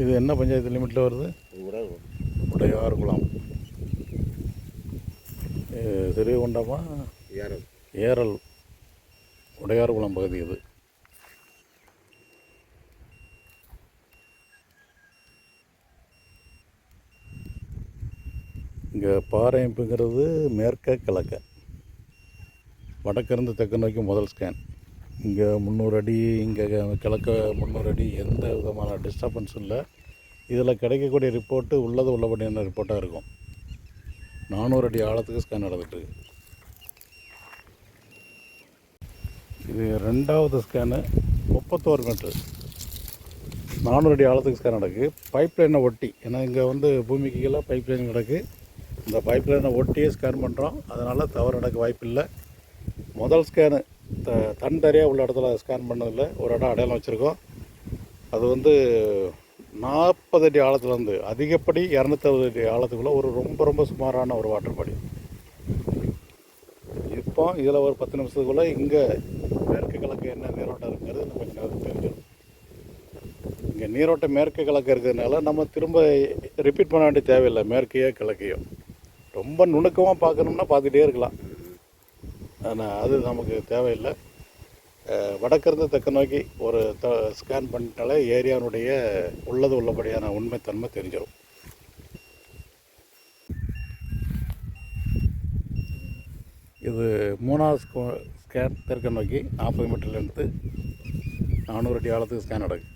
இது என்ன பஞ்சாயத்து லிமிட்டில் வருது? உடையார்குளம். சிறுகுண்டமா ஏரல் உடையார்குளம் பகுதி இது. இங்கே பாறையமைப்புங்கிறது மேற்க கிழக்க, வடக்கிருந்து தெற்கு நோக்கி முதல் ஸ்கேன். இங்கே 300 அடி, இங்கே கிழக்க 300 அடி, எந்த விதமான டிஸ்டர்பன்ஸும் இல்லை. இதில் கிடைக்கக்கூடிய ரிப்போர்ட்டு உள்ளபடியான ரிப்போர்ட்டாக இருக்கும். 400 அடி ஆழத்துக்கு ஸ்கேன் நடந்துகிட்ருக்கு. இது 2வது ஸ்கேனு 31 மீட்ரு 400 அடி ஆழத்துக்கு ஸ்கேன் நடக்கு. பைப் லைனை ஒட்டி, ஏன்னா இங்கே பூமிக்கு கீழே பைப் லைன் கிடக்கு. இந்த பைப் லைனை ஒட்டியே ஸ்கேன் பண்ணுறோம். அதனால் தவறு நடக்க வாய்ப்பு இல்லை. முதல் ஸ்கேனு தன் தரையாக உள்ள இடத்துல ஸ்கேன் பண்ணதில்லை. ஒரு இடம் அடையாளம் வச்சுருக்கோம். அது 40 அடி ஆழத்துலேருந்து அதிகப்படி 260 அடி ஆழத்துக்குள்ளே ஒரு ரொம்ப சுமாரான ஒரு வாட்டர் பாடி. இப்போ இதில் ஒரு 10 நிமிஷத்துக்குள்ளே இங்கே மேற்கு கிழக்கு என்ன நீரோட்டம் இருக்கிறது நம்ம கொஞ்சம் நேரம் தெரிஞ்சிடும். இங்கே நீரோட்டம் மேற்கு கிழக்கு இருக்கிறதுனால நம்ம திரும்ப ரிப்பீட் பண்ண வேண்டிய தேவையில்லை. மேற்கையோ கிழக்கையோ ரொம்ப நுணுக்கமாக பார்க்கணும்னா பார்த்துட்டே இருக்கலாம். ஆனால் அது நமக்கு தேவையில்லை. வடக்கிருந்து தெற்கு நோக்கி ஒரு ஸ்கேன் பண்ணிட்டாலே ஏரியாவுடைய உள்ளபடியான உண்மைத்தன்மை தெரிஞ்சிடும். இது 3வது ஸ்கேன் தெற்கு நோக்கி 40 மீட்டர்லேருந்து 400 அடி ஆழத்துக்கு ஸ்கேன் நடக்குது.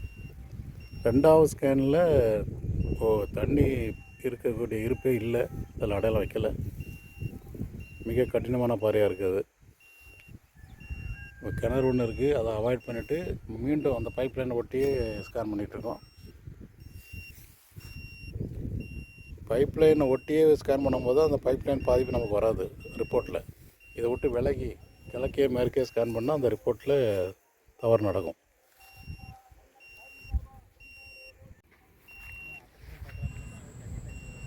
2வது ஸ்கேனில் தண்ணி இருக்கக்கூடிய இருப்பே இல்லை. அதில் அடையாளம் வைக்கலை. மிக கடினமான பாறையாக இருக்குது. கிணறு ஒன்று இருக்குது, அதை அவாய்ட் பண்ணிவிட்டு மீண்டும் அந்த பைப் லைனை ஒட்டியே ஸ்கேன் பண்ணிகிட்ருக்கோம். பைப் லைனை ஒட்டியே ஸ்கேன் பண்ணும்போது அந்த பைப் லைன் பாதிப்பு நமக்கு வராது ரிப்போர்ட்டில். இதை விட்டு விலகி கிழக்கே மேற்கே ஸ்கேன் பண்ணால் அந்த ரிப்போர்ட்டில் தவறு நடக்கும்.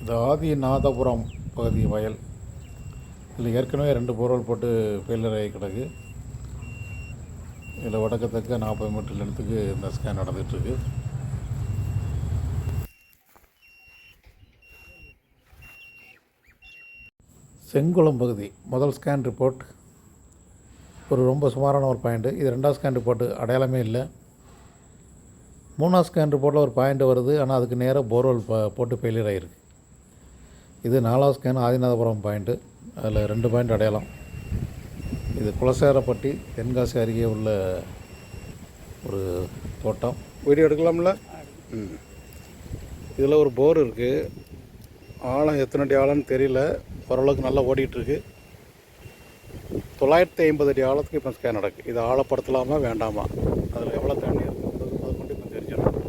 இது ஆதிநாதபுரம் பகுதி வயல். இதில் ஏற்கனவே 2 போர்வெல் போட்டு ஃபெயிலியர் ஆகி கிடக்கு. இதில் வடக்கு தெற்கு 40 மீட்டர் லென்த்துக்கு இந்த ஸ்கேன் நடந்துகிட்ருக்கு. செங்குளம் பகுதி முதல் ஸ்கேன் ரிப்போர்ட் ஒரு ரொம்ப சுமாரான ஒரு பாயிண்ட்டு. இது 2வது ஸ்கேன் ரிப்போர்ட்டு அடையாளமே இல்லை. 3வது ஸ்கேன் ரிப்போர்ட்டில் ஒரு பாயிண்ட் வருது, ஆனால் அதுக்கு நேராக போர்வெல் போட்டு ஃபெயிலியர் ஆகிருக்கு. இது 4வது ஸ்கேன் ஆதிநாதபுரம் பாயிண்ட்டு. அதில் 2 பாயிண்ட் அடையாளம். இது குலசேகரப்பட்டி தென்காசி அருகே உள்ள ஒரு தோட்டம். வீடியோ எடுக்கலாம்ல? இதில் ஒரு போர் இருக்குது. ஆழம் எத்தனை அடி ஆழம்னு தெரியல. ஓரளவுக்கு நல்லா ஓடிட்டுருக்கு. 950 அடி ஆழத்துக்கு இப்போ ஸ்கேன் நடக்குது. இதை ஆழப்படுத்தலாமா வேண்டாமா, அதில் எவ்வளோ தண்ணி இருக்குன்றது மட்டும் இப்போ தெரிஞ்சிடும்.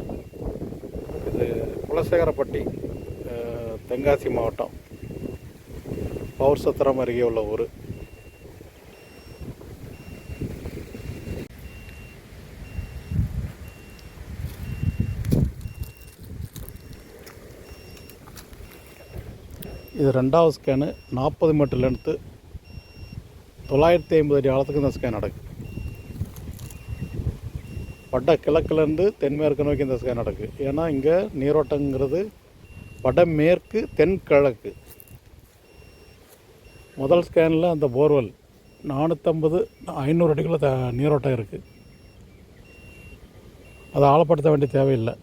இது குலசேகரப்பட்டி, தென்காசி மாவட்டம், பவுர் சத்திரம் அருகே உள்ள ஊர். இது 2வது ஸ்கேனு 40 மீட்டர் லென்த்து 950 அடி ஆழத்துக்கு இந்த ஸ்கேன் நடக்குது. வட கிழக்குலேருந்து தென்மேற்கு நோக்கி இந்த ஸ்கேன் நடக்குது. ஏன்னா இங்கே நீரோட்டங்கிறது வடமேற்கு தென்கிழக்கு. முதல் ஸ்கேனில் அந்த போர்வெல் 450-500 அடிக்குள்ள நீரோட்டம் இருக்குது. அதை ஆழப்படுத்த வேண்டிய தேவையில்லை.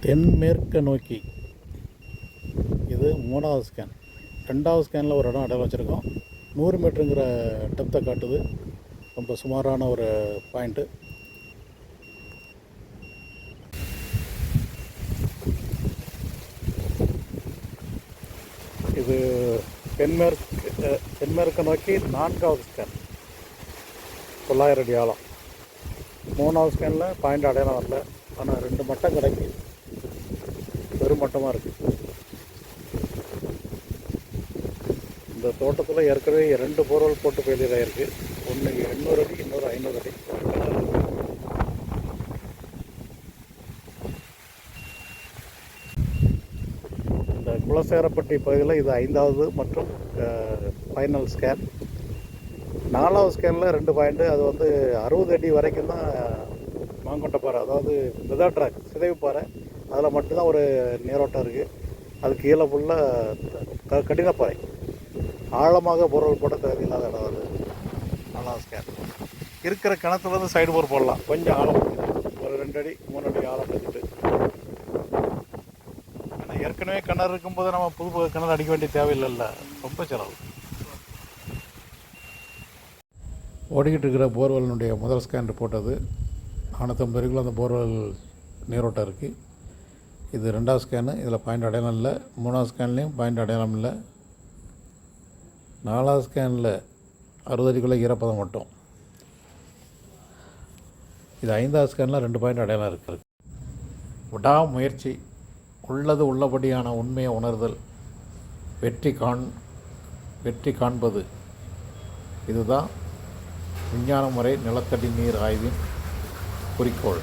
தென்மேற்கு நோக்கி இது 3வது ஸ்கேன். 2வது ஸ்கேனில் ஒரு இடம் அடையாளம் வச்சுருக்கோம். 100 மீட்டருங்கிற டெப்த்தை காட்டுது. ரொம்ப சுமாரான ஒரு பாயிண்ட்டு. இது தென்மேற்கு நோக்கி 4வது ஸ்கேன் 900 அடி ஆழம். 3வது ஸ்கேனில் பாயிண்ட் அடையாளம் வரல, ஆனால் 2 மட்டம் கிடைக்கு. பெரும் மட்டமாக இருக்குது. இந்த தோட்டத்தில் ஏற்கனவே 2 போர்வெல் போட்டு ஃபெயிலியர் ஆகிருக்கு. ஒன்று 800 அடி, இன்னொரு 500 அடி. இந்த குலசேகரப்பட்டி பகுதியில் இது 5வது மற்றும் ஃபைனல் ஸ்கேன். 4வது ஸ்கேனில் 2 பாயிண்ட்டு. அது வந்து 60 அடி வரைக்கும் தான் மாங்கொட்டை பாறை, அதாவது மெதா ட்ராக் சிதைவு பாறை. அதில் மட்டும்தான் ஒரு நீரோட்டம் இருக்குது. அது கீழே ஃபுல்லாக கடினப்பாறை. ஆழமாக போர்வெல் போட தேவையில்லாத இடம் அது. 4வது ஸ்கேன் இருக்கிற கிணத்துலேருந்து சைடு போர் போடலாம். கொஞ்சம் ஆழம் ஒரு 2 அடி 3 அடி ஆழம் வச்சுட்டு. ஆனால் ஏற்கனவே கிணறு இருக்கும்போது நம்ம புது கிணறு அடிக்க வேண்டிய தேவையில்லைல்ல, ரொம்ப செலவு. ஓடிக்கிட்டு இருக்கிற போர்வெல்னுடைய முதல் ஸ்கேன் போட்டது 450 அடிக்குள்ள அந்த போர்வெல் நீரோட்டம் இருக்குது. இது 2வது ஸ்கேனு. இதில் பாயிண்ட் அடையாளம் இல்லை. 3வது ஸ்கேன்லேயும் பாயிண்ட் அடையாளம் இல்லை. 4வது ஸ்கேனில் 60 அடிக்குள்ளே ஈரப்பதம் மட்டும். இது 5வது ஸ்கேனில் 2 பாயிண்ட் அடையாளம் இருக்குது. விடாமுயற்சி, உள்ளது உள்ளபடியான உண்மையை உணர்தல், வெற்றி காண்பது, இதுதான் விஞ்ஞான முறை நிலத்தடி நீர் ஆய்வின் குறிக்கோள்.